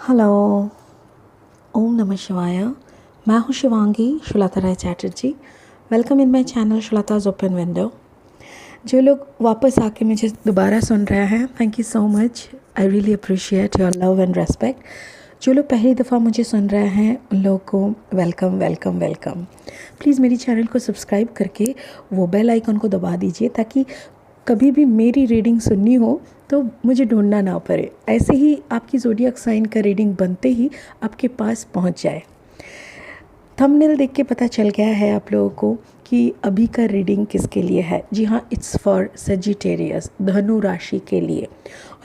Hello, ओम नमः शिवाय। मैं हूँ Shivangi Shulta Rai Chatterjee. Welcome in my channel Shulta's open window. जो लोग वापस आके मुझे दोबारा सुन रहे हैं, thank you so much. I really appreciate your love and respect. जो लोग पहली दफ़ा मुझे सुन रहे हैं उन लोगों को वेलकम वेलकम वेलकम। प्लीज़ मेरी चैनल को सब्सक्राइब करके वो बेल आइकन को दबा दीजिए ताकि कभी भी मेरी रीडिंग सुननी हो तो मुझे ढूंढना ना पड़े। ऐसे ही आपकी ज़ोडिएक साइन का रीडिंग बनते ही आपके पास पहुंच जाए। थंबनेल देख के पता चल गया है आप लोगों को कि अभी का रीडिंग किसके लिए है। जी हाँ, इट्स फॉर सजिटेरियस, धनु राशि के लिए।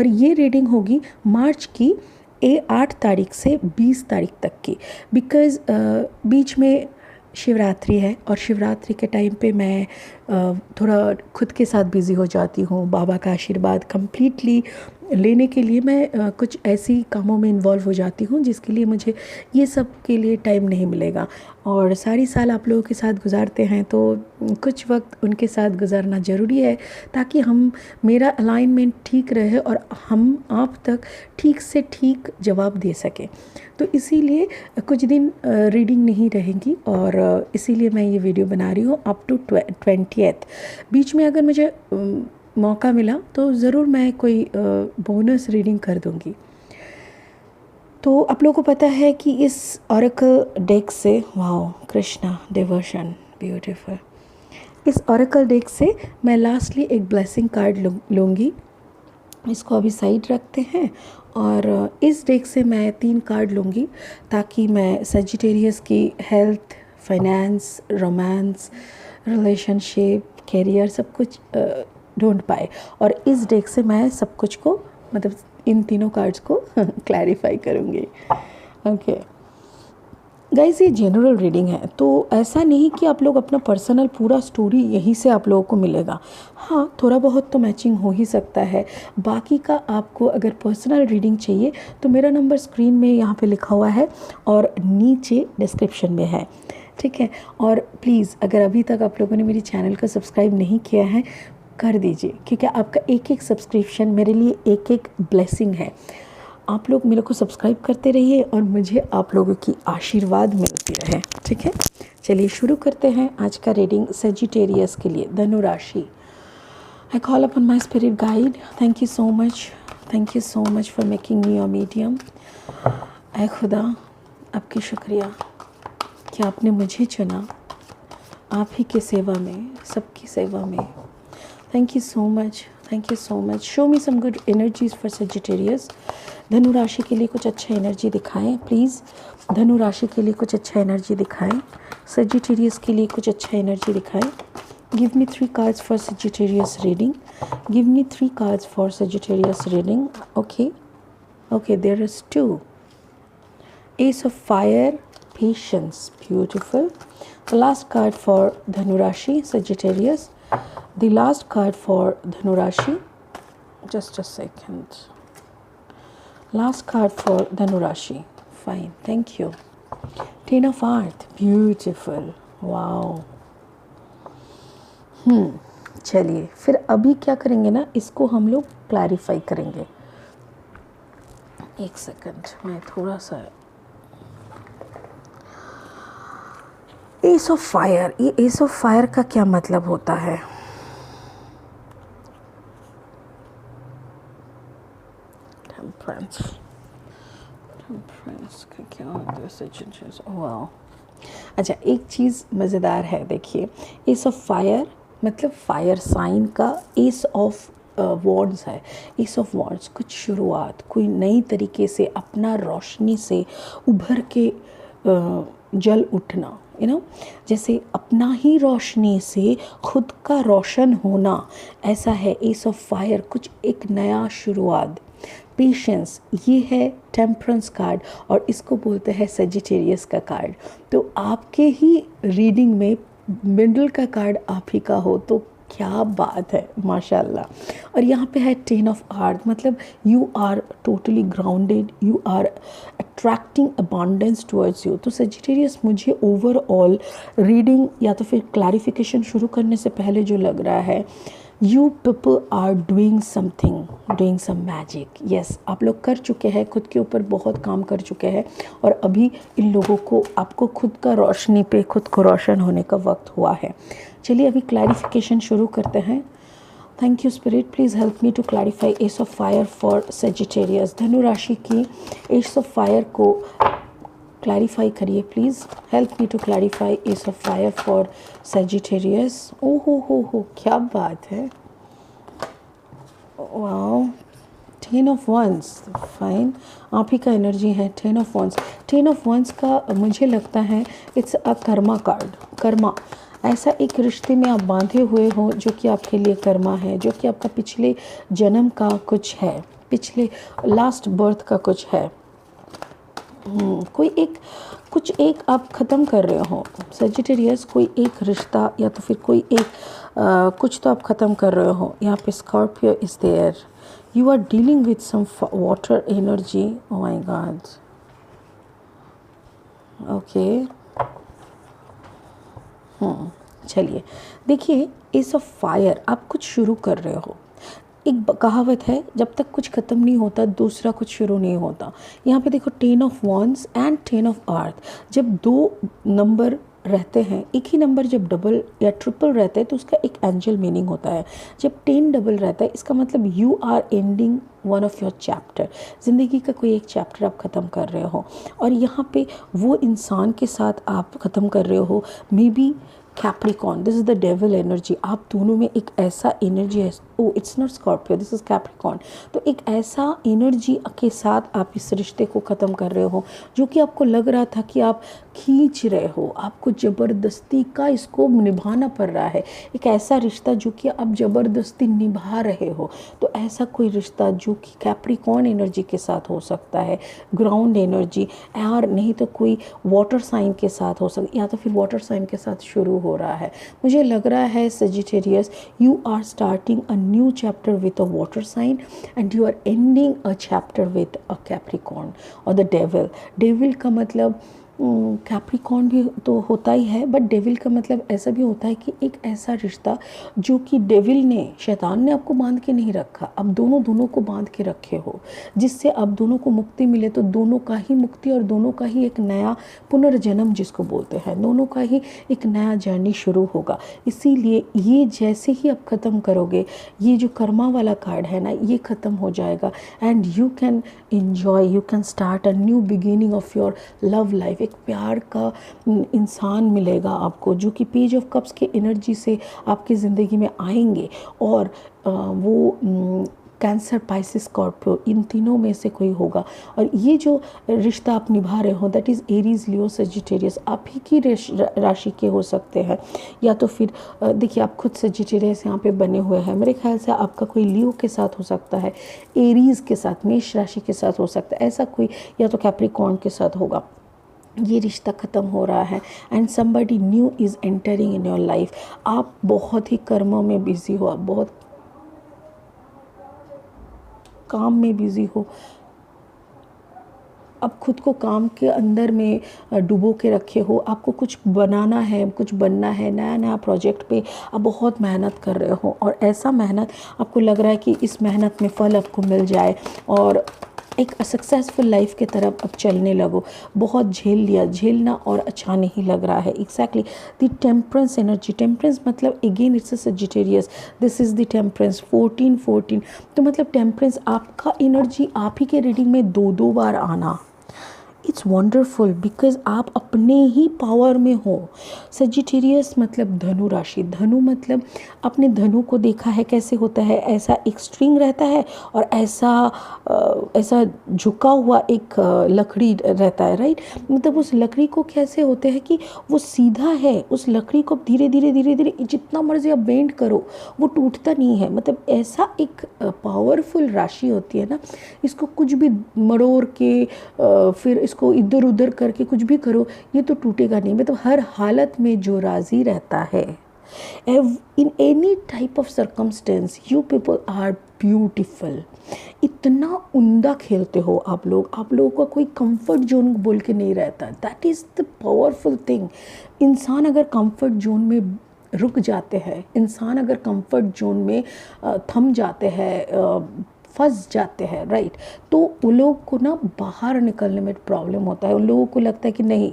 और ये रीडिंग होगी मार्च की 8 तारीख से 20 तारीख तक की। बिकॉज़ बीच में शिवरात्रि है और शिवरात्रि के टाइम पे मैं थोड़ा खुद के साथ बिज़ी हो जाती हूँ। बाबा का आशीर्वाद कंप्लीटली लेने के लिए मैं कुछ ऐसी कामों में इन्वॉल्व हो जाती हूँ जिसके लिए मुझे ये सब के लिए टाइम नहीं मिलेगा। और सारी साल आप लोगों के साथ गुजारते हैं तो कुछ वक्त उनके साथ गुजारना ज़रूरी है ताकि मेरा अलाइनमेंट ठीक रहे और हम आप तक ठीक से ठीक जवाब दे सकें। तो इसीलिए कुछ दिन रीडिंग नहीं रहेंगी और इसीलिए मैं ये वीडियो बना रही हूँ अप टू 20th। बीच में अगर मुझे मौका मिला तो ज़रूर मैं कोई बोनस रीडिंग कर दूँगी। तो आप लोगों को पता है कि इस ऑरेकल डेक से, वाओ कृष्णा डिवोशन ब्यूटीफुल, इस ऑरेकल डेक से मैं लास्टली एक ब्लेसिंग कार्ड लूँगी। इसको अभी साइड रखते हैं और इस डेक से मैं 3 कार्ड लूँगी ताकि मैं सजिटेरियस की health, finance, romance, relationship, career सब कुछ ढूंढ पाए। और इस डेक से मैं सब कुछ को मतलब इन तीनों कार्ड्स को क्लैरिफाई करूँगी। ओके गाइस, ये जनरल रीडिंग है तो ऐसा नहीं कि आप लोग अपना पर्सनल पूरा स्टोरी यहीं से आप लोगों को मिलेगा। हाँ, थोड़ा बहुत तो मैचिंग हो ही सकता है। बाकी का आपको अगर पर्सनल रीडिंग चाहिए तो मेरा नंबर स्क्रीन में यहाँ पे लिखा हुआ है और नीचे डिस्क्रिप्शन में है, ठीक है। और प्लीज़ अगर अभी तक आप लोगों ने मेरी चैनल को सब्सक्राइब नहीं किया है कर दीजिए, क्योंकि आपका एक एक सब्सक्रिप्शन मेरे लिए एक एक ब्लेसिंग है। आप लोग मेरे को सब्सक्राइब करते रहिए और मुझे आप लोगों की आशीर्वाद मिलती रहे, ठीक है। चलिए शुरू करते हैं आज का रीडिंग सजिटेरियस के लिए, धनु राशि। I call upon my spirit guide. Thank you so much for making me your medium. ऐ खुदा, आपकी शुक्रिया कि आपने मुझे चुना आप ही की सेवा में, सबकी सेवा में। Thank you so much. Show me some good energies for Sagittarius. धनु राशि के लिए कुछ अच्छा एनर्जी दिखाएं प्लीज़। धनु राशि के लिए कुछ अच्छा एनर्जी दिखाएं। सजिटेरियस के लिए कुछ अच्छा एनर्जी दिखाएं। Give me 3 cards for Sagittarius reading. Give me 3 cards for Sagittarius reading. Okay, there is 2 Ace of Fire, Patience, beautiful. The last card for Dhanu Rashi, Sagittarius. The last card for Dhanu Rashi. Just a second. Last card for Dhanu Rashi. Fine, thank you. Ten of Earth, beautiful. Wow. चलिए फिर अभी क्या करेंगे ना, इसको हम लोग clarify करेंगे। एक सेकंड, मैं थोड़ा सा एस ऑफ फायर, ये एस ऑफ फायर का क्या मतलब होता है? टेम्परेंस का क्या होता है? वाओ, अच्छा एक चीज़ मज़ेदार है, देखिए एस ऑफ फायर मतलब फायर साइन का एस ऑफ वॉन्ड्स है। एस ऑफ वॉन्ड्स कुछ शुरुआत, कोई नई तरीके से अपना रोशनी से उभर के जल उठना, जैसे अपना ही रोशनी से खुद का रोशन होना, ऐसा है एस ऑफ फायर। कुछ एक नया शुरुआत। पेशेंस, ये है टेम्परेंस कार्ड और इसको बोलते हैं सजिटेरियस का कार्ड। तो आपके ही रीडिंग में मिडल का कार्ड आप ही का हो तो क्या बात है, माशाल्लाह। और यहाँ पे है 10 ऑफ अर्थ, मतलब you are totally grounded, you are attracting abundance towards you. तो सजिटेरियस मुझे ओवरऑल रीडिंग या तो फिर क्लैरिफिकेशन शुरू करने से पहले जो लग रहा है you people are doing something, doing some magic. Yes, आप लोग कर चुके हैं, खुद के ऊपर बहुत काम कर चुके हैं और अभी इन लोगों को, आपको खुद का रोशनी पे खुद को रोशन होने का वक्त हुआ है। चलिए अभी क्लैरिफिकेशन शुरू करते हैं। Thank you spirit, please help me to clarify ace of fire for Sagittarius. धनु राशि की एस ऑफ फायर को क्लैरिफाई करिए please. Help me to clarify ace of fire for Sagittarius. ओहो हो, क्या बात है, वाओ, 10 ऑफ वंस, फाइन, आप ही का एनर्जी है 10 ऑफ वंस। 10 ऑफ वंस का मुझे लगता है it's a Karma card. Karma, ऐसा एक रिश्ते में आप बांधे हुए हो जो कि आपके लिए कर्मा है, जो कि आपका पिछले जन्म का कुछ है, पिछले लास्ट बर्थ का कुछ है। कोई एक, कुछ एक आप ख़त्म कर रहे हो सेजिटेरियस, कोई एक रिश्ता या तो फिर कोई एक कुछ तो आप ख़त्म कर रहे हो। यहाँ पे Scorpio is there, you are dealing with some water energy. Oh my God, okay. चलिए देखिए, एस ऑफ फायर, आप कुछ शुरू कर रहे हो। एक कहावत है, जब तक कुछ ख़त्म नहीं होता दूसरा कुछ शुरू नहीं होता। यहाँ पे देखो 10 ऑफ वॉन्स एंड 10 ऑफ अर्थ, जब दो नंबर रहते हैं, एक ही नंबर जब डबल या ट्रिपल रहता है तो उसका एक एंजल मीनिंग होता है। जब 10 डबल रहता है इसका मतलब you are ending one of your chapter, ज़िंदगी का कोई एक चैप्टर आप ख़त्म कर रहे हो। और यहाँ पे वो इंसान के साथ आप ख़त्म कर रहे हो, may be Capricorn, this is the devil energy. आप दोनों में एक ऐसा एनर्जी है, oh it's not Scorpio, this is Capricorn. तो एक ऐसा एनर्जी के साथ आप इस रिश्ते को ख़त्म कर रहे हो जो कि आपको लग रहा था कि आप खींच रहे हो, आपको ज़बरदस्ती का इसको निभाना पड़ रहा है। एक ऐसा रिश्ता जो कि आप ज़बरदस्ती निभा रहे हो। तो ऐसा कोई रिश्ता जो कि कैप्रिकॉन एनर्जी के साथ हो सकता है, ग्राउंड एनर्जी, और नहीं तो कोई वाटर साइन के साथ हो सकता, या तो फिर वाटर साइन के साथ शुरू हो रहा है। मुझे लग रहा है Sagittarius, you are starting a new chapter with a water sign and you are ending a chapter with a Capricorn और द डेविल। डेविल का मतलब कैप्रिकॉन भी तो होता ही है, बट डेविल का मतलब ऐसा भी होता है कि एक ऐसा रिश्ता जो कि डेविल ने, शैतान ने आपको बांध के नहीं रखा, आप दोनों को बांध के रखे हो, जिससे आप दोनों को मुक्ति मिले। तो दोनों का ही मुक्ति और दोनों का ही एक नया पुनर्जन्म जिसको बोलते हैं, दोनों का ही एक नया जर्नी शुरू होगा। इसीलिए ये जैसे ही आप ख़त्म करोगे, ये जो कर्मा वाला कार्ड है ना, ये ख़त्म हो जाएगा and you can enjoy, you can start a new beginning of your love life। एक प्यार का इंसान मिलेगा आपको जो कि पेज ऑफ कप्स के एनर्जी से आपकी ज़िंदगी में आएंगे, और वो कैंसर, पाइसिस, स्कॉर्पियो, इन तीनों में से कोई होगा। और ये जो रिश्ता आप निभा रहे हो, that is Aries, Leo, Sagittarius, आप ही की राशि के हो सकते हैं, या तो फिर देखिए आप खुद सेजिटेरियस यहाँ पे बने हुए हैं। मेरे ख्याल से आपका कोई लियो के साथ हो सकता है, एरीज के साथ, मेष राशि के साथ हो सकता है, ऐसा कोई, या तो कैप्रिकॉर्न के साथ होगा। ये रिश्ता ख़त्म हो रहा है and somebody new is entering in your life. आप बहुत ही कर्मों में बिजी हो, आप बहुत काम में बिजी हो, अब खुद को काम के अंदर में डुबो के रखे हो। आपको कुछ बनाना है, कुछ बनना है, नया नया प्रोजेक्ट पे आप बहुत मेहनत कर रहे हो, और ऐसा मेहनत आपको लग रहा है कि इस मेहनत में फल आपको मिल जाए और एक सक्सेसफुल लाइफ के तरफ अब चलने लगो। बहुत झेल लिया, झेलना और अच्छा नहीं लग रहा है। Exactly the temperance energy, temperance मतलब again it's a Sagittarius, this is the temperance 14 तो मतलब टेम्परेंस, आपका एनर्जी आप ही के रीडिंग में दो बार आना, इट्स वंडरफुल बिकॉज आप अपने ही पावर में हो। सेजिटेरियस मतलब धनु राशि, धनु मतलब अपने धनु को देखा है कैसे होता है, ऐसा एक स्ट्रिंग रहता है और ऐसा झुका हुआ एक लकड़ी रहता है, राइट। मतलब उस लकड़ी को कैसे होते हैं कि वो सीधा है, उस लकड़ी को धीरे धीरे जितना मर्जी आप बेंड करो वो टूटता नहीं है। मतलब ऐसा एक पावरफुल राशि होती है ना, इसको कुछ भी मरोड़ के फिर इसको इधर उधर करके कुछ भी करो, ये तो टूटेगा नहीं। मतलब हर हालत में जो राज़ी रहता है, in any type of circumstance you people are beautiful। इतना उम्दा खेलते हो आप लोगों का कोई कंफर्ट जोन बोल के नहीं रहता। That is the powerful thing. इंसान अगर कंफर्ट जोन में रुक जाते हैं, इंसान अगर कंफर्ट जोन में थम जाते हैं, फंस जाते हैं, राइट, तो उन लोगों को ना बाहर निकलने में प्रॉब्लम होता है। उन लोगों को लगता है कि नहीं,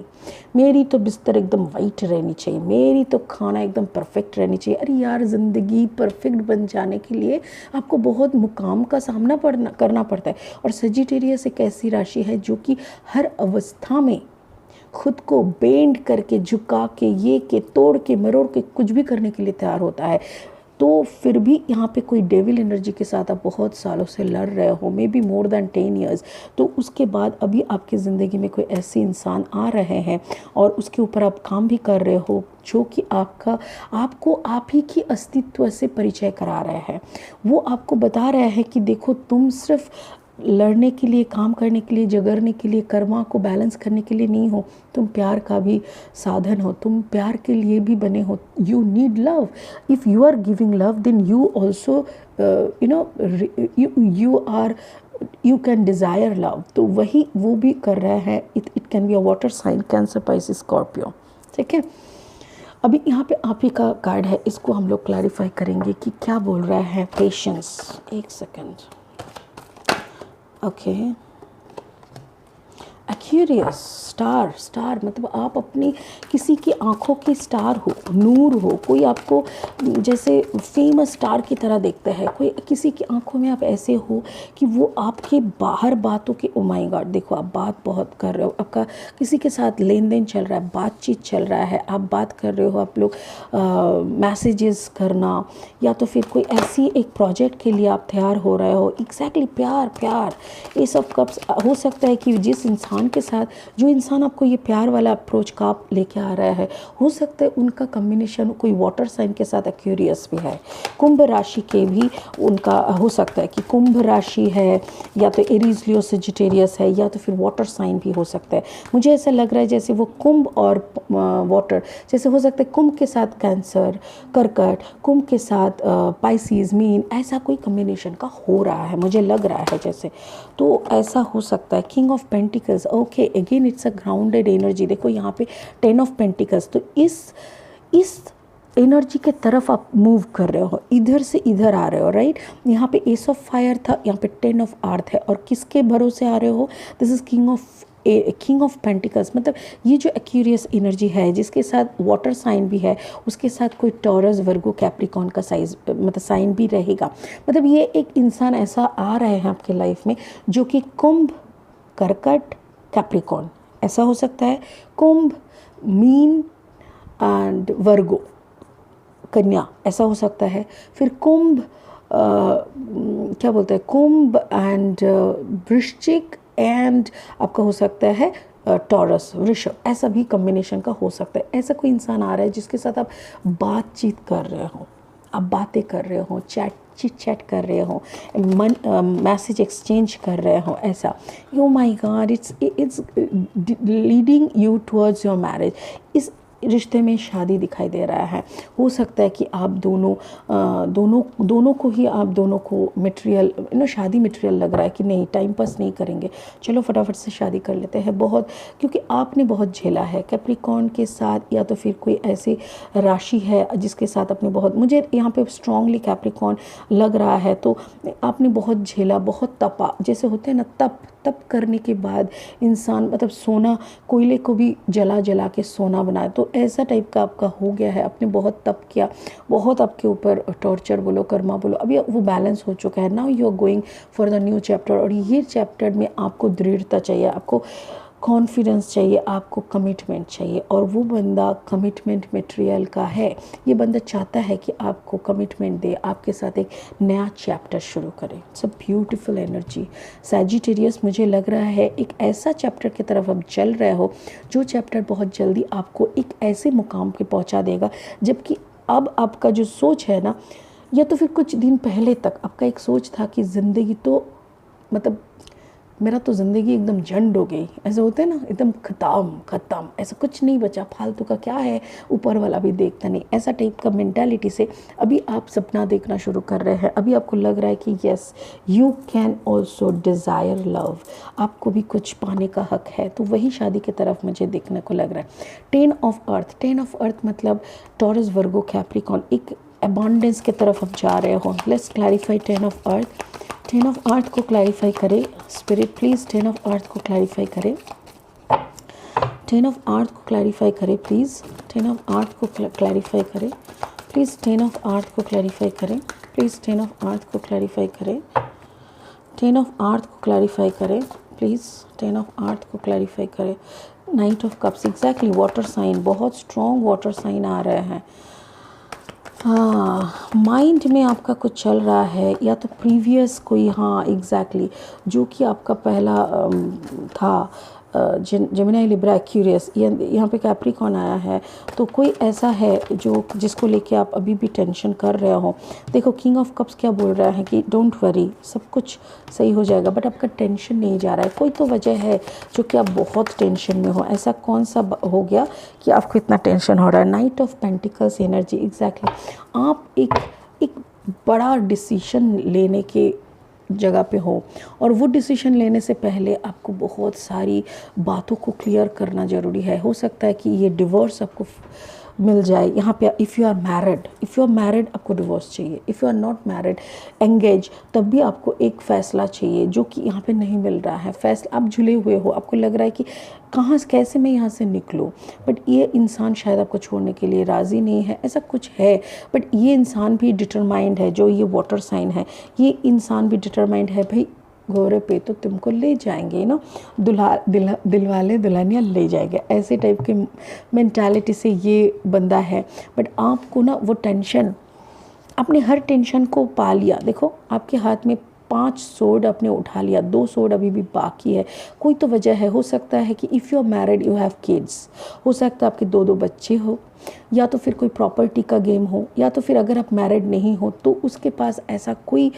मेरी तो बिस्तर एकदम वाइट रहनी चाहिए, मेरी तो खाना एकदम परफेक्ट रहनी चाहिए। अरे यार, ज़िंदगी परफेक्ट बन जाने के लिए आपको बहुत मुकाम का सामना करना पड़ता है। और सजिटेरियस एक ऐसी राशि है जो कि हर अवस्था में खुद को बेंड करके, झुका के, ये के तोड़ के, मरोड़ के कुछ भी करने के लिए तैयार होता है। तो फिर भी यहाँ पे कोई डेविल एनर्जी के साथ आप बहुत सालों से लड़ रहे हो, may be more than 10 years, तो उसके बाद अभी आपकी ज़िंदगी में कोई ऐसे इंसान आ रहे हैं और उसके ऊपर आप काम भी कर रहे हो जो कि आपको आप ही की अस्तित्व से परिचय करा रहे हैं। वो आपको बता रहे हैं कि देखो, तुम सिर्फ लड़ने के लिए, काम करने के लिए, जगरने के लिए, कर्मा को बैलेंस करने के लिए नहीं हो, तुम प्यार का भी साधन हो, तुम प्यार के लिए भी बने हो। You need love. If you are giving love, then you also you can desire love. तो वही वो भी कर रहा है। It can be a water sign, Cancer, Pisces, Scorpio, ठीक है। अभी यहाँ पे आप ही का कार्ड है, इसको हम लोग क्लैरिफाई करेंगे कि क्या बोल रहा है पेशेंस। एक सेकेंड। ओके, एक्यूरियस, स्टार मतलब आप अपनी किसी की आंखों के स्टार हो, नूर हो। कोई आपको जैसे फेमस स्टार की तरह देखता है, कोई किसी की आंखों में आप ऐसे हो कि वो आपके बाहर बातों के, ओ माय गॉड, देखो आप बात बहुत कर रहे हो, आपका किसी के साथ लेन देन चल रहा है, बातचीत चल रहा है, आप बात कर रहे हो, आप लोग मैसेजेस करना, या तो फिर कोई ऐसी एक प्रोजेक्ट के लिए आप तैयार हो रहे हो। एग्जैक्टली, प्यार ये सब कब हो सकता है कि जिस इंसान के साथ, जो इंसान आपको ये प्यार वाला अप्रोच का आप लेके आ रहा है, हो सकता है उनका कम्बिनेशन कोई वाटर साइन के साथ एक्यूरियस भी है। कुंभ राशि के भी उनका हो सकता है कि कुंभ राशि है, या तो एरीज, लियो, सजिटेरियस है, या तो फिर वाटर साइन भी हो सकता है। मुझे ऐसा लग रहा है जैसे वो कुंभ और वाटर, जैसे हो सकता है कुंभ के साथ कैंसर, कर्कट, कुंभ के साथ पाइसिस, मीन, ऐसा कोई कम्बिनेशन का हो रहा है, मुझे लग रहा है जैसे। तो ऐसा हो सकता है। King of pentacles, okay, again it's a grounded energy. देखो यहाँ पे 10 ऑफ पेंटिकल्स, तो इस एनर्जी के तरफ आप मूव कर रहे हो, इधर से इधर आ रहे हो, राइट। यहाँ पे एस ऑफ फायर था, यहाँ पे 10 ऑफ अर्थ है, और किसके भरोसे आ रहे हो? This is king of pentacles. मतलब ये जो एक्यूरियस एनर्जी है, जिसके साथ वाटर साइन भी है, उसके साथ कोई टॉरस, वर्गो, कैप्रिकॉन का मतलब साइन भी रहेगा। मतलब ये एक इंसान ऐसा आ रहे हैं आपके लाइफ में जो कि कुंभ, कर्कट, कैप्रिकॉन, ऐसा हो सकता है। कुंभ, मीन एंड वर्गो, कन्या, ऐसा हो सकता है। फिर कुंभ, क्या बोलते हैं, कुंभ एंड वृश्चिक, एंड आपका हो सकता है टॉरस, वृषभ, ऐसा भी कॉम्बिनेशन का हो सकता है। ऐसा कोई इंसान आ रहा है जिसके साथ आप बातचीत कर रहे हो, आप बातें कर रहे हो, चिट चैट कर रहे हो, मैसेज एक्सचेंज कर रहे हो, ऐसा। Oh my God, it's leading you towards your marriage. इस रिश्ते में शादी दिखाई दे रहा है। हो सकता है कि आप दोनों को ही, आप दोनों को मटेरियल, शादी मटेरियल लग रहा है कि नहीं, टाइम पास नहीं करेंगे, चलो फटाफट से शादी कर लेते हैं। बहुत, क्योंकि आपने बहुत झेला है कैप्रिकॉन के साथ, या तो फिर कोई ऐसी राशि है जिसके साथ आपने बहुत, मुझे यहाँ पे स्ट्रांगली कैप्रिकॉन लग रहा है। तो आपने बहुत झेला, बहुत तपा, जैसे होते हैं ना, तप करने के बाद इंसान, मतलब सोना, कोयले को भी जला के सोना बनाए, तो ऐसा टाइप का आपका हो गया है। आपने बहुत तप किया, बहुत आपके ऊपर टॉर्चर बोलो, कर्मा बोलो, अभी वो बैलेंस हो चुका है। Now you are going for the new chapter, और ये चैप्टर में आपको दृढ़ता चाहिए, आपको कॉन्फिडेंस चाहिए, आपको कमिटमेंट चाहिए। और वो बंदा कमिटमेंट मटेरियल का है। ये बंदा चाहता है कि आपको कमिटमेंट दे, आपके साथ एक नया चैप्टर शुरू करे। It's a beautiful energy. Sagittarius, मुझे लग रहा है एक ऐसा चैप्टर की तरफ आप चल रहे हो जो चैप्टर बहुत जल्दी आपको एक ऐसे मुकाम पे पहुंचा देगा, जबकि अब आपका जो सोच है ना, या तो फिर कुछ दिन पहले तक आपका एक सोच था कि ज़िंदगी तो मतलब मेरा तो ज़िंदगी एकदम झंड हो गई, ऐसे होते हैं ना, एकदम ख़त्म, ऐसा कुछ नहीं बचा, फालतू का क्या है, ऊपर वाला भी देखता नहीं, ऐसा टाइप का मेंटालिटी से अभी आप सपना देखना शुरू कर रहे हैं। अभी आपको लग रहा है कि yes you can also desire love, आपको भी कुछ पाने का हक है। तो वही शादी की तरफ मुझे देखने को लग रहा है। 10 ऑफ अर्थ मतलब टॉरस, वर्गो, कैप्रिकॉन, एक अबंडेंस की तरफ आप जा रहे हो। Let's clarify 10 of earth. 10 of अर्थ को क्लैरिफाई करें स्पिरिट प्लीज़, 10 ऑफ अर्थ को क्लैरिफाई करें, 10 ऑफ अर्थ को क्लैरिफाई करें प्लीज़, 10 ऑफ अर्थ को क्लैरिफाई करें प्लीज़, 10 ऑफ अर्थ को क्लैरिफाई करें प्लीज़, 10 ऑफ अर्थ को क्लैरिफाई करें, 10 ऑफ अर्थ को क्लैरिफाई करें प्लीज़, 10 ऑफ अर्थ को क्लैरिफाई करें। Knight of cups, exactly water sign, बहुत स्ट्रॉन्ग वाटर साइन आ रहे हैं। हाँ, माइंड में आपका कुछ चल रहा है, या तो प्रीवियस कोई, हाँ एग्जैक्टली जो कि आपका पहला था, जेमिनी, लिब्रा, एक्यूरियस, यहाँ पे कैप्रिकॉन आया है, तो कोई ऐसा है जो जिसको लेके आप अभी भी टेंशन कर रहे हो। देखो किंग ऑफ कप्स क्या बोल रहा है कि डोंट वरी, सब कुछ सही हो जाएगा, बट आपका टेंशन नहीं जा रहा है। कोई तो वजह है जो कि आप बहुत टेंशन में हो, ऐसा कौन सा हो गया कि आपको इतना टेंशन हो रहा है। Night of pentacles energy, exactly आप एक बड़ा डिसीजन लेने के जगह पे हो, और वो डिसीजन लेने से पहले आपको बहुत सारी बातों को क्लियर करना ज़रूरी है। हो सकता है कि ये डिवोर्स आपको मिल जाए यहाँ पे। इफ़ यू आर मैरिड आपको डिवोर्स चाहिए, if you are not married engaged, तब भी आपको एक फ़ैसला चाहिए जो कि यहाँ पे नहीं मिल रहा है। फैसला, आप झुले हुए हो, आपको लग रहा है कि कहाँ कैसे मैं यहाँ से निकलूँ, बट ये इंसान शायद आपको छोड़ने के लिए राज़ी नहीं है, ऐसा कुछ है। बट ये इंसान भी डिटरमाइंड है, जो ये वाटर साइन है, ये इंसान भी डिटरमाइंड है, भाई घोड़े पे तो तुमको ले जाएंगे ना, दिल वाले दुल्हनिया ले जाएंगे, ऐसे टाइप के मेंटालिटी से ये बंदा है। बट आपको ना वो टेंशन, आपने हर टेंशन को पा लिया। देखो आपके हाथ में 5 सोर्ड आपने उठा लिया, 2 सोर्ड अभी भी बाकी है। कोई तो वजह है, हो सकता है कि if you are married you have kids, हो सकता है आपके 2 दो बच्चे हो, या तो फिर कोई प्रॉपर्टी का गेम हो, या तो फिर अगर आप मैरिड नहीं हो तो उसके पास ऐसा कोई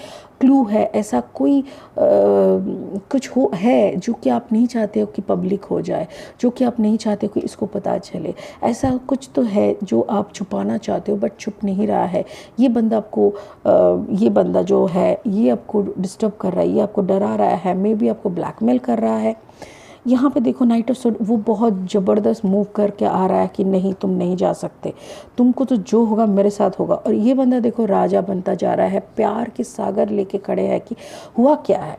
क्लू है, ऐसा कोई कुछ हो है जो कि आप नहीं चाहते हो कि पब्लिक हो जाए, जो कि आप नहीं चाहते हो कि इसको पता चले। ऐसा कुछ तो है जो आप छुपाना चाहते हो बट छुप नहीं रहा है। ये बंदा आपको ये बंदा जो है ये आपको डिस्टर्ब कर रहा है, ये आपको डरा रहा है, मे बी आपको ब्लैकमेल कर रहा है। यहाँ पे देखो नाइट ऑफ सोड, वो बहुत ज़बरदस्त मूव करके आ रहा है कि नहीं तुम नहीं जा सकते, तुमको तो जो होगा मेरे साथ होगा। और ये बंदा देखो राजा बनता जा रहा है, प्यार के सागर लेके खड़े हैं कि हुआ क्या है,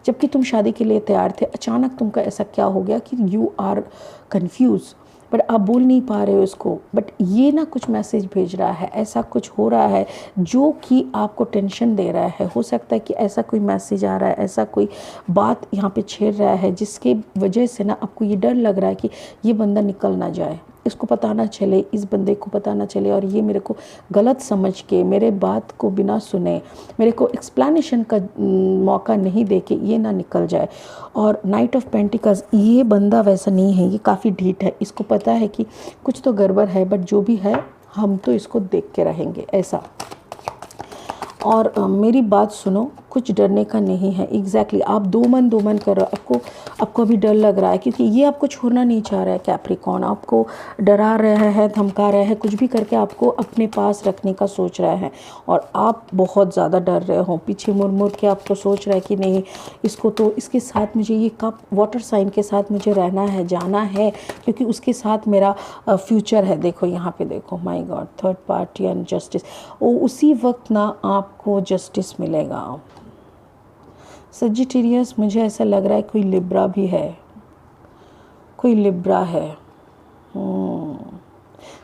जबकि तुम शादी के लिए तैयार थे, अचानक तुमका ऐसा क्या हो गया कि यू आर कन्फ्यूज़, बट आप बोल नहीं पा रहे हो इसको। बट ये ना कुछ मैसेज भेज रहा है, ऐसा कुछ हो रहा है जो कि आपको टेंशन दे रहा है। हो सकता है कि ऐसा कोई मैसेज आ रहा है, ऐसा कोई बात यहाँ पे छेड़ रहा है जिसके वजह से ना आपको ये डर लग रहा है कि ये बंदा निकल ना जाए, इसको पता ना चले, इस बंदे को पता ना चले, और ये मेरे को गलत समझ के, मेरे बात को बिना सुने, मेरे को एक्सप्लेनेशन का मौका नहीं दे के ये ना निकल जाए। और नाइट ऑफ पेंटिकल्स, ये बंदा वैसा नहीं है, ये काफ़ी ढीठ है, इसको पता है कि कुछ तो गड़बड़ है, बट जो भी है हम तो इसको देख के रहेंगे ऐसा। और मेरी बात सुनो, कुछ डरने का नहीं है। एग्जैक्टली आप दो मन कर रहे हो, आपको अभी डर लग रहा है क्योंकि ये आपको छोड़ना नहीं चाह रहा है। कैप्रिकॉर्न आपको डरा रहे हैं, धमका रहे हैं, कुछ भी करके आपको अपने पास रखने का सोच रहा है, और आप बहुत ज़्यादा डर रहे हो, पीछे मुड़ के आपको सोच रहा है कि नहीं इसको तो, इसके साथ मुझे, ये कप वाटर साइन के साथ मुझे रहना है, जाना है, क्योंकि उसके साथ मेरा फ्यूचर है। देखो यहाँ पे देखो, my God, third party and justice, उसी वक्त ना आपको जस्टिस मिलेगा। सजिटेरियस, मुझे ऐसा लग रहा है कोई लिब्रा भी है, कोई लिब्रा है।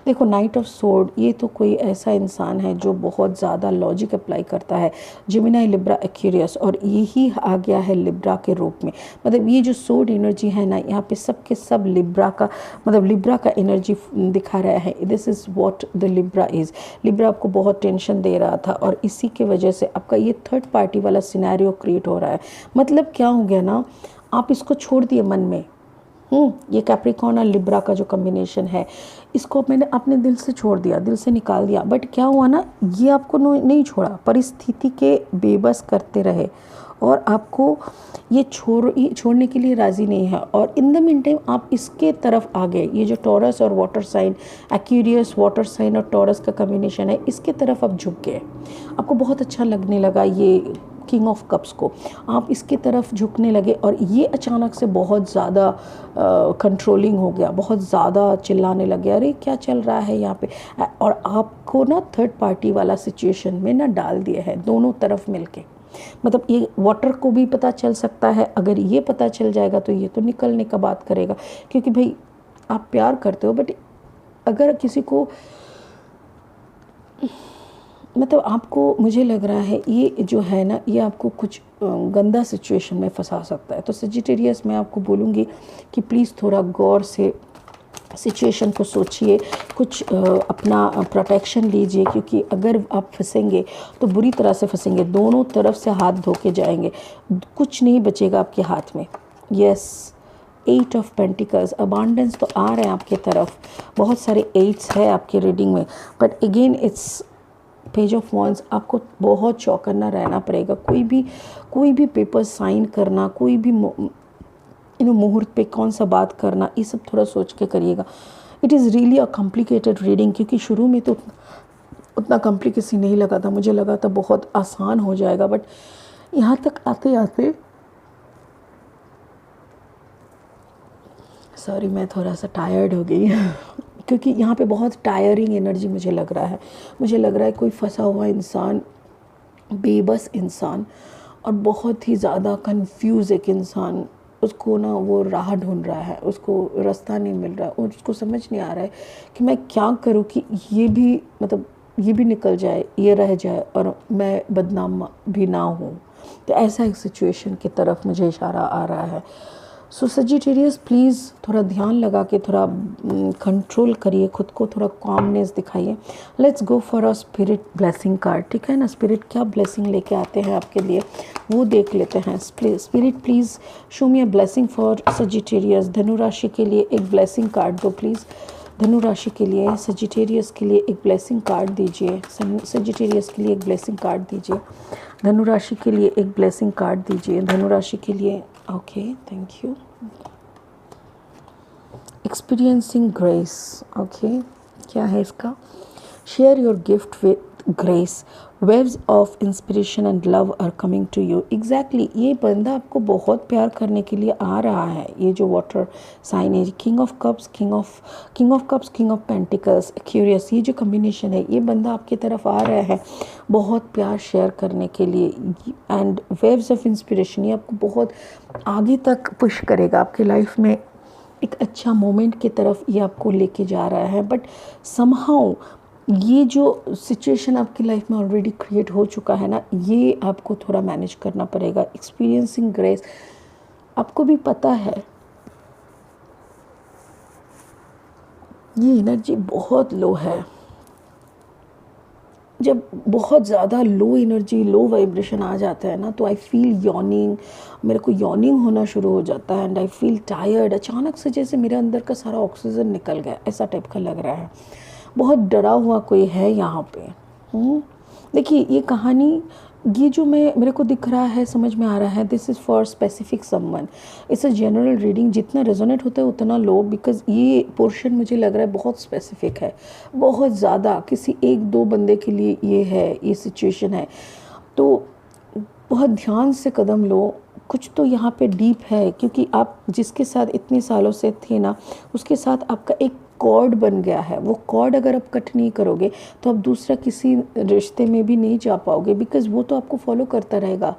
देखो नाइट ऑफ सोर्ड, ये तो कोई ऐसा इंसान है जो बहुत ज़्यादा लॉजिक अप्लाई करता है। जेमिनी, लिब्रा, एक्यूरियस, और यही आ गया है लिब्रा के रूप में। मतलब ये जो सोर्ड एनर्जी है ना, यहाँ पे सब के सब लिब्रा का, मतलब लिब्रा का एनर्जी दिखा रहा है। This is what the Libra is. Libra आपको बहुत टेंशन दे रहा था, और इसी के वजह से आपका ये थर्ड पार्टी वाला सिनेरियो क्रिएट हो रहा है। मतलब क्या हो गया ना, आप इसको छोड़ दिए मन में। ये कैप्रिकॉर्न और लिब्रा का जो कॉम्बिनेशन है, इसको मैंने अपने दिल से छोड़ दिया, दिल से निकाल दिया। बट क्या हुआ ना, ये आपको नहीं छोड़ा, परिस्थिति के बेबस करते रहे, और आपको ये छोड़ने के लिए राज़ी नहीं है। और इन द मीन टाइम आप इसके तरफ आ गए, ये जो टॉरस और water sign, Aquarius water sign और टॉरस का कम्बिनेशन है, इसके तरफ आप झुक गए। आपको बहुत अच्छा लगने लगा ये किंग ऑफ कप्स को, आप इसकी तरफ झुकने लगे और ये अचानक से बहुत ज़्यादा कंट्रोलिंग हो गया, बहुत ज़्यादा चिल्लाने लगे, अरे क्या चल रहा है यहाँ पे। और आपको ना थर्ड पार्टी वाला सिचुएशन में ना डाल दिया है दोनों तरफ मिलके। मतलब ये वाटर को भी पता चल सकता है, अगर ये पता चल जाएगा तो ये तो निकलने का बात करेगा, क्योंकि भाई आप प्यार करते हो, बट अगर किसी को मतलब आपको, मुझे लग रहा है ये जो है ना, ये आपको कुछ गंदा सिचुएशन में फंसा सकता है। तो सजिटेरियस मैं आपको बोलूँगी कि प्लीज़ थोड़ा गौर से सिचुएशन को सोचिए, कुछ अपना प्रोटेक्शन लीजिए, क्योंकि अगर आप फंसेंगे तो बुरी तरह से फंसेंगे, दोनों तरफ से हाथ धो के जाएंगे, कुछ नहीं बचेगा आपके हाथ में। यस, 8 ऑफ पेंटिकल्स, अबांडेंस तो आ रहे हैं आपके तरफ, बहुत सारे 8s है आपके रीडिंग में, but again it's page of wands. आपको बहुत चौकन्ना रहना पड़ेगा, कोई भी पेपर साइन करना, कोई भी मुहूर्त पे कौन सा बात करना, ये सब थोड़ा सोच के करिएगा। It is really a complicated reading, क्योंकि शुरू में तो उतना कॉम्प्लिकेसी नहीं लगा था, मुझे लगा था बहुत आसान हो जाएगा, बट यहाँ तक आते आते, सॉरी मैं थोड़ा सा टायर्ड हो गई क्योंकि यहाँ पे बहुत टायरिंग एनर्जी मुझे लग रहा है। मुझे लग रहा है कोई फंसा हुआ इंसान, बेबस इंसान, और बहुत ही ज़्यादा कंफ्यूज एक इंसान, उसको ना वो राह ढूंढ रहा है, उसको रास्ता नहीं मिल रहा और उसको समझ नहीं आ रहा है कि मैं क्या करूँ कि ये भी मतलब ये भी निकल जाए, ये रह जाए और मैं बदनाम भी ना हूँ। तो ऐसा एक सिचुएशन की तरफ मुझे इशारा आ रहा है। सो सजिटेरियस प्लीज़ थोड़ा ध्यान लगा के थोड़ा कंट्रोल करिए खुद को, थोड़ा कॉमनेस दिखाइए। Let's go for a spirit blessing card, ठीक है ना। स्पिरिट क्या ब्लेसिंग लेके आते हैं आपके लिए वो देख लेते हैं। Spirit please show me a blessing for Sagittarius. धनु राशि के लिए एक ब्लेसिंग कार्ड दो प्लीज़। धनु राशि के लिए सजिटेरियस के लिए एक ब्लेसिंग कार्ड दीजिए। सजिटेरियस के लिए एक ब्लेसिंग कार्ड दीजिए। धनु राशि के लिए एक ब्लेसिंग कार्ड दीजिए। धनु राशि के लिए, okay thank you. Experiencing grace, okay क्या है इसका? Share your gift with grace, waves of inspiration and love are coming to you. Exactly ये बंदा आपको बहुत प्यार करने के लिए आ रहा है। ये जो वाटर साइन है, king of cups, king of pentacles, curious, ये जो कम्बिनेशन है, ये बंदा आपकी तरफ आ रहा है बहुत प्यार शेयर करने के लिए। एंड वेव्स ऑफ इंस्पिरेशन, ये आपको बहुत आगे तक पुश करेगा, आपके लाइफ में एक अच्छा मोमेंट की तरफ ये आपको लेके जा रहा है। बट समहाउ ये जो सिचुएशन आपकी लाइफ में ऑलरेडी क्रिएट हो चुका है ना, ये आपको थोड़ा मैनेज करना पड़ेगा। एक्सपीरियंसिंग ग्रेस, आपको भी पता है ये एनर्जी बहुत लो है। जब बहुत ज़्यादा लो एनर्जी, लो वाइब्रेशन आ जाता है ना, तो आई फील यॉर्निंग, मेरे को यॉर्निंग होना शुरू हो जाता है एंड आई फील टायर्ड। अचानक से जैसे मेरे अंदर का सारा ऑक्सीजन निकल गया, ऐसा टाइप का लग रहा है। बहुत डरा हुआ कोई है यहाँ पे। देखिए ये कहानी, ये जो मेरे को दिख रहा है, समझ में आ रहा है, this is for specific someone. It's a general reading, जितना रेजोनेट होता है उतना लो, बिकॉज ये पोर्शन मुझे लग रहा है बहुत स्पेसिफिक है, बहुत ज़्यादा किसी एक दो बंदे के लिए ये है, ये सिचुएशन है। तो बहुत ध्यान से कदम लो, कुछ तो यहाँ पे डीप है, क्योंकि आप जिसके साथ इतने सालों से थे ना, उसके साथ आपका एक कॉर्ड बन गया है। वो कॉर्ड अगर आप कट नहीं करोगे तो आप दूसरा किसी रिश्ते में भी नहीं जा पाओगे, बिकॉज़ वो तो आपको फॉलो करता रहेगा।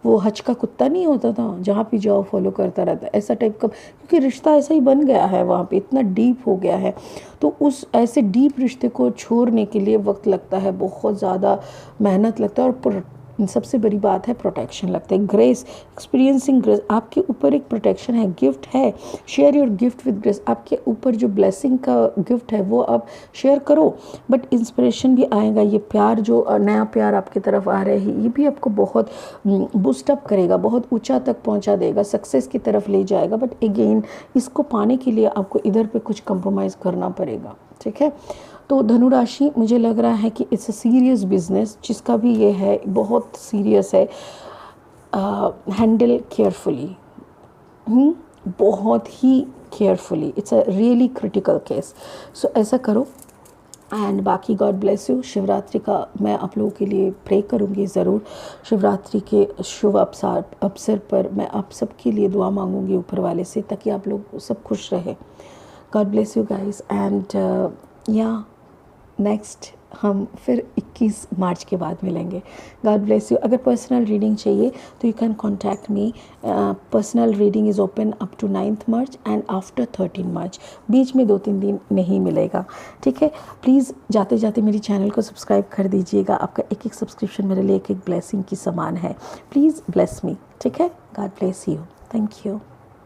वो हज का कुत्ता नहीं होता था, जहाँ भी जाओ फॉलो करता रहता है, ऐसा टाइप का, क्योंकि रिश्ता ऐसा ही बन गया है, वहाँ पे इतना डीप हो गया है। तो उस ऐसे डीप रिश्ते को छोड़ने के लिए वक्त लगता है, बहुत ज़्यादा मेहनत लगता है, और सबसे बड़ी बात है प्रोटेक्शन लगता है। ग्रेस, एक्सपीरियंसिंग ग्रेस, आपके ऊपर एक प्रोटेक्शन है, गिफ्ट है। Share your gift with grace, आपके ऊपर जो ब्लेसिंग का गिफ्ट है वो आप शेयर करो, बट इंस्पिरेशन भी आएगा। ये प्यार, जो नया प्यार आपकी तरफ आ रहा है, ये भी आपको बहुत बूस्ट अप करेगा, बहुत ऊंचा तक पहुंचा देगा, सक्सेस की तरफ ले जाएगा। बट अगेन इसको पाने के लिए आपको इधर पे कुछ कंप्रोमाइज़ करना पड़ेगा, ठीक है। तो धनु राशि, मुझे लग रहा है कि इट्स अ सीरियस बिजनेस, जिसका भी ये है बहुत सीरियस है। हैंडल केयरफुली, बहुत ही carefully, it's a really critical case. So ऐसा करो एंड बाकी गॉड ब्लेस यू। शिवरात्रि का मैं आप लोगों के लिए प्रे करूँगी ज़रूर। शिवरात्रि के शुभ अवसर पर मैं आप सबके लिए दुआ मांगूंगी ऊपर वाले से, ताकि आप लोग सब खुश रहे। God bless you guys and या नेक्स्ट हम फिर 21 मार्च के बाद मिलेंगे। God bless you. अगर पर्सनल रीडिंग चाहिए तो you can contact me. Personal reading is open up to 9 March and after 13 March. बीच में 2-3 दिन नहीं मिलेगा, ठीक है। प्लीज़ जाते जाते मेरी चैनल को सब्सक्राइब कर दीजिएगा। आपका एक सब्सक्रिप्शन मेरे लिए एक ब्लेसिंग की समान है। प्लीज़ ब्लेस मी, ठीक है। God bless you. Thank you.